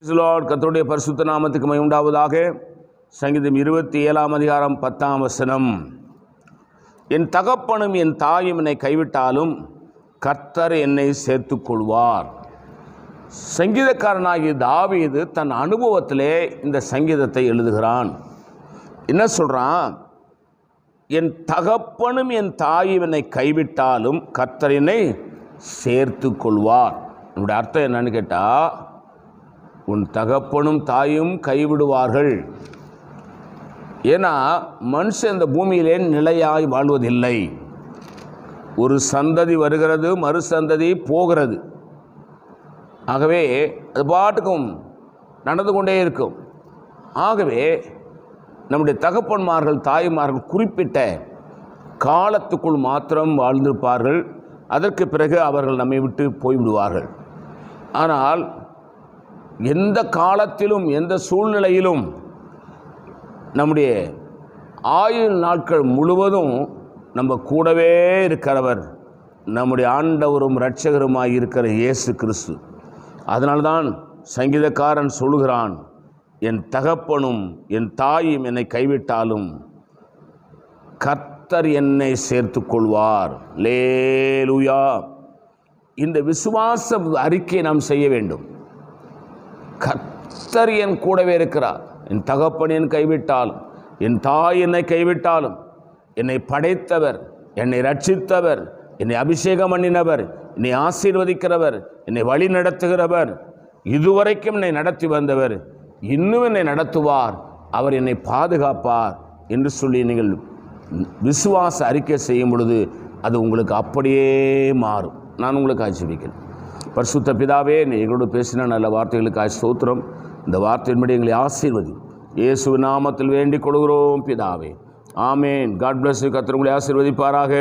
கர்த்தருடைய பரிசுத்த நாமத்துக்கு மகிமை உண்டாவதாக. சங்கீதம் 27 அதிகாரம் 10 வசனம். என் தகப்பனும் என் தாயும் என்னை கைவிட்டாலும் கர்த்தர் என்னை சேர்த்து கொள்வார். சங்கீதக்காரனாகிய தாவீது தன் அனுபவத்திலே இந்த சங்கீதத்தை எழுதுகிறான். என்ன சொல்கிறான்? என் தகப்பனும் என் தாயும் என்னை கைவிட்டாலும் கர்த்தர் என்னை சேர்த்து கொள்வார். என்னுடைய அர்த்தம் என்னன்னு கேட்டால், உன் தகப்பனும் தாயும் கைவிடுவார்கள். ஏன்னா மனுஷன் இந்த பூமியிலே நிலையாய் வாழ்வதில்லை. ஒரு சந்ததி வருகிறது, மறு சந்ததி போகிறது. ஆகவே அது பாட்டுக்கும் நடந்து கொண்டே இருக்கும். ஆகவே நம்முடைய தகப்பன்மார்கள் தாய்மார்கள் குறிப்பிட்ட காலத்துக்குள் மாத்திரம் வாழ்ந்திருப்பார்கள். அதற்கு பிறகு அவர்கள் நம்மை விட்டு போய்விடுவார்கள். ஆனால் எந்த காலத்திலும் எந்த சூழ்நிலையிலும் நம்முடைய ஆயுள் நாட்கள் முழுவதும் நம்ம கூடவே இருக்கிறவர் நம்முடைய ஆண்டவரும் இரட்சகருமாய் இருக்கிற இயேசு கிறிஸ்து. அதனால்தான் சங்கீதக்காரன் சொல்லுகிறான், என் தகப்பனும் என் தாயும் என்னை கைவிட்டாலும் கர்த்தர் என்னை சேர்த்து கொள்வார். லேலுயா. இந்த விசுவாச அறிக்கையை நாம் செய்ய வேண்டும். கர்த்தர் என் கூடவே இருக்கிறார். என் தகப்பன் என் கைவிட்டாலும், என் தாய் என்னை கைவிட்டாலும், என்னை படைத்தவர், என்னை ரட்சித்தவர், என்னை அபிஷேகம் பண்ணினவர், என்னை ஆசீர்வதிக்கிறவர், என்னை வழி நடத்துகிறவர், இதுவரைக்கும் என்னை நடத்தி வந்தவர், இன்னும் என்னை நடத்துவார், அவர் என்னை பாதுகாப்பார் என்று சொல்லி நீங்கள் விசுவாச அறிக்கை செய்யும் பொழுது அது உங்களுக்கு அப்படியே மாறும். நான் உங்களுக்கு ஆசீர்வதிக்கிறேன். பரிசுத்த பிதாவே, நீ எங்களோடு பேசின நல்ல வார்த்தைகளுக்காக ஸ்தோத்திரம். இந்த வார்த்தையின்படி எங்களை ஆசீர்வதி. இயேசுவின் நாமத்தில் வேண்டிக் கொள்கிறோம் பிதாவே. ஆமேன். God bless you. கர்த்தர் உங்களை ஆசீர்வதிப்பாராக.